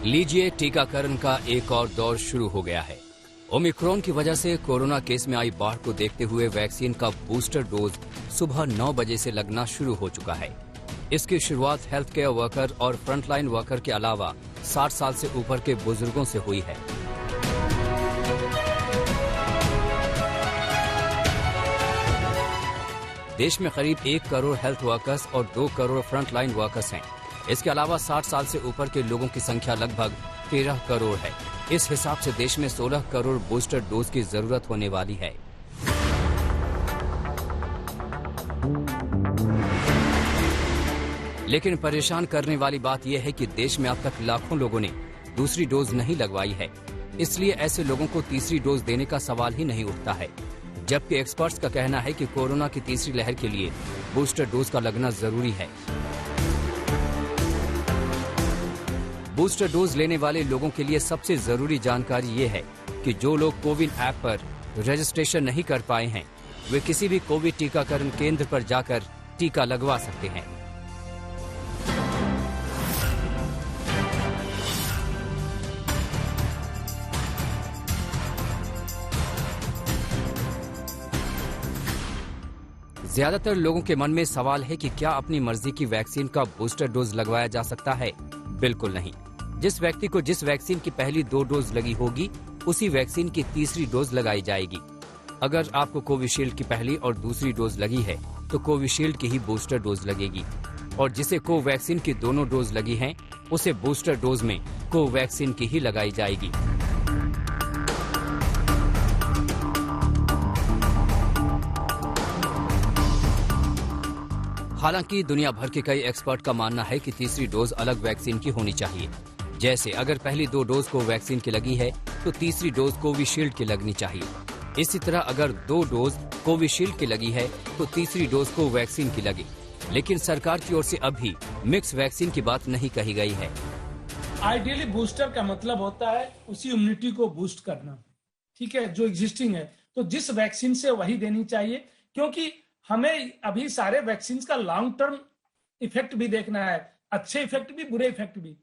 लीजिए, टीकाकरण का एक और दौर शुरू हो गया है। ओमिक्रॉन की वजह से कोरोना केस में आई बाढ़ को देखते हुए वैक्सीन का बूस्टर डोज सुबह 9 बजे से लगना शुरू हो चुका है। इसकी शुरुआत हेल्थ केयर वर्कर और फ्रंटलाइन वर्कर के अलावा 60 साल से ऊपर के बुजुर्गों से हुई है। देश में करीब 1 करोड़ हेल्थ वर्कर्स और 2 करोड़ फ्रंटलाइन वर्कर्स हैं। इसके अलावा 60 साल से ऊपर के लोगों की संख्या लगभग 13 करोड़ है। इस हिसाब से देश में 16 करोड़ बूस्टर डोज की जरूरत होने वाली है। लेकिन परेशान करने वाली बात यह है कि देश में अब तक लाखों लोगों ने दूसरी डोज नहीं लगवाई है। इसलिए ऐसे लोगों को तीसरी डोज देने का सवाल ही नहीं उठता है। जबकि एक्सपर्ट्स का कहना है कि कोरोना की तीसरी लहर के लिए बूस्टर डोज का लगना जरूरी है। बूस्टर डोज लेने वाले लोगों के लिए सबसे जरूरी जानकारी ये है कि जो लोग कोविन ऐप पर रजिस्ट्रेशन नहीं कर पाए हैं, वे किसी भी कोविड टीकाकरण केंद्र पर जाकर टीका लगवा सकते हैं। ज्यादातर लोगों के मन में सवाल है कि क्या अपनी मर्जी की वैक्सीन का बूस्टर डोज लगवाया जा सकता है? बिल्कुल नहीं। जिस व्यक्ति को जिस वैक्सीन की पहली 2 डोज लगी होगी, उसी वैक्सीन की तीसरी डोज लगाई जाएगी। अगर आपको कोविशील्ड की पहली और दूसरी डोज लगी है, तो कोविशील्ड की ही बूस्टर डोज लगेगी। और जिसे कोवैक्सीन की दोनों डोज लगी हैं, उसे बूस्टर डोज में कोवैक्सीन की ही लगाई जाएगी। हालांकि दुनिया भर के कई एक्सपर्ट का मानना है कि तीसरी डोज अलग वैक्सीन की होनी चाहिए। जैसे अगर पहली 2 डोज कोवैक्सीन की लगी है, तो तीसरी डोज कोविशील्ड की लगनी चाहिए। इसी तरह अगर 2 डोज कोविशील्ड की लगी है, तो तीसरी डोज कोवैक्सीन की लगे। लेकिन सरकार की ओर से अभी मिक्स वैक्सीन की बात नहीं कही गई है। आइडियली बूस्टर का मतलब होता है उसी इम्यूनिटी को बूस्ट करना, ठीक है, जो एग्जिस्टिंग है। तो जिस वैक्सीन से वही देनी चाहिए, क्योंकि हमें अभी सारे वैक्सीन का लॉन्ग टर्म इफेक्ट भी देखना है, अच्छे इफेक्ट भी, बुरे इफेक्ट भी।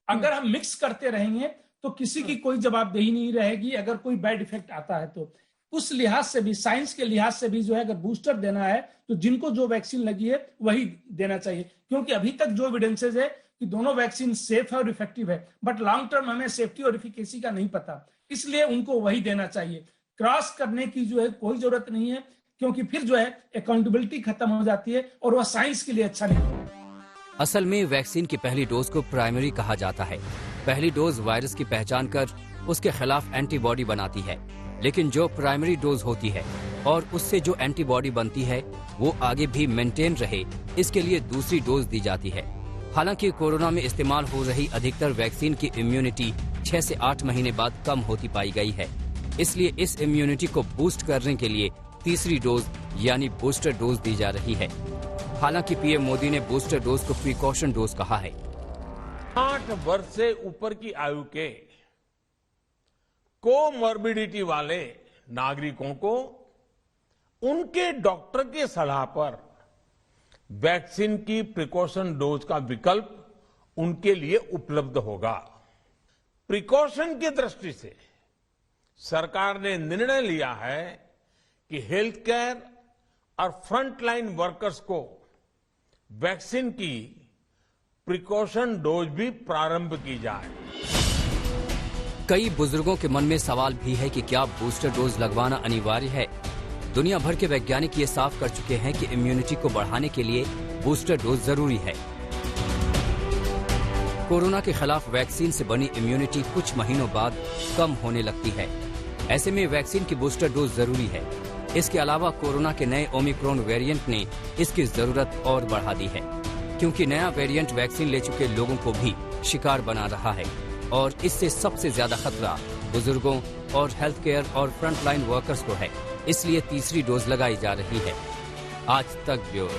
अगर हम मिक्स करते रहेंगे तो किसी की कोई जवाबदेही नहीं रहेगी अगर कोई बैड इफेक्ट आता है तो। उस लिहाज से भी, साइंस के लिहाज से भी जो है, अगर बूस्टर देना है तो जिनको जो वैक्सीन लगी है वही देना चाहिए। क्योंकि अभी तक जो एविडेंसेज है कि दोनों वैक्सीन सेफ है और इफेक्टिव है, बट लॉन्ग टर्म हमें सेफ्टी और एफिकेसी का नहीं पता, इसलिए उनको वही देना चाहिए। क्रॉस करने की जो है कोई जरूरत नहीं है, क्योंकि फिर जो है अकाउंटेबिलिटी खत्म हो जाती है और वह साइंस के लिए अच्छा नहीं है। असल में वैक्सीन की पहली डोज को प्राइमरी कहा जाता है। पहली डोज वायरस की पहचान कर उसके खिलाफ एंटीबॉडी बनाती है। लेकिन जो प्राइमरी डोज होती है और उससे जो एंटीबॉडी बनती है, वो आगे भी मेंटेन रहे, इसके लिए दूसरी डोज दी जाती है। हालांकि कोरोना में इस्तेमाल हो रही अधिकतर वैक्सीन की इम्यूनिटी 6 से 8 महीने बाद कम होती पाई गई है। इसलिए इस इम्यूनिटी को बूस्ट करने के लिए तीसरी डोज यानी बूस्टर डोज दी जा रही है। हालांकि पीएम मोदी ने बूस्टर डोज को प्रिकॉशन डोज कहा है। 8 वर्ष से ऊपर की आयु के कोमॉर्बिडिटी वाले नागरिकों को उनके डॉक्टर की सलाह पर वैक्सीन की प्रिकॉशन डोज का विकल्प उनके लिए उपलब्ध होगा। प्रिकॉशन की दृष्टि से सरकार ने निर्णय लिया है कि हेल्थ केयर और फ्रंटलाइन वर्कर्स को वैक्सीन की प्रिकॉशन डोज भी प्रारंभ की जाए। कई बुजुर्गों के मन में सवाल भी है कि क्या बूस्टर डोज लगवाना अनिवार्य है। दुनिया भर के वैज्ञानिक ये साफ कर चुके हैं कि इम्यूनिटी को बढ़ाने के लिए बूस्टर डोज जरूरी है। कोरोना के खिलाफ वैक्सीन से बनी इम्यूनिटी कुछ महीनों बाद कम होने लगती है। ऐसे में वैक्सीन की बूस्टर डोज जरूरी है। इसके अलावा कोरोना के नए ओमिक्रॉन वेरिएंट ने इसकी जरूरत और बढ़ा दी है, क्योंकि नया वेरिएंट वैक्सीन ले चुके लोगों को भी शिकार बना रहा है। और इससे सबसे ज्यादा खतरा बुजुर्गों और हेल्थ केयर और फ्रंटलाइन वर्कर्स को है। इसलिए तीसरी डोज लगाई जा रही है। आज तक ब्यूरो।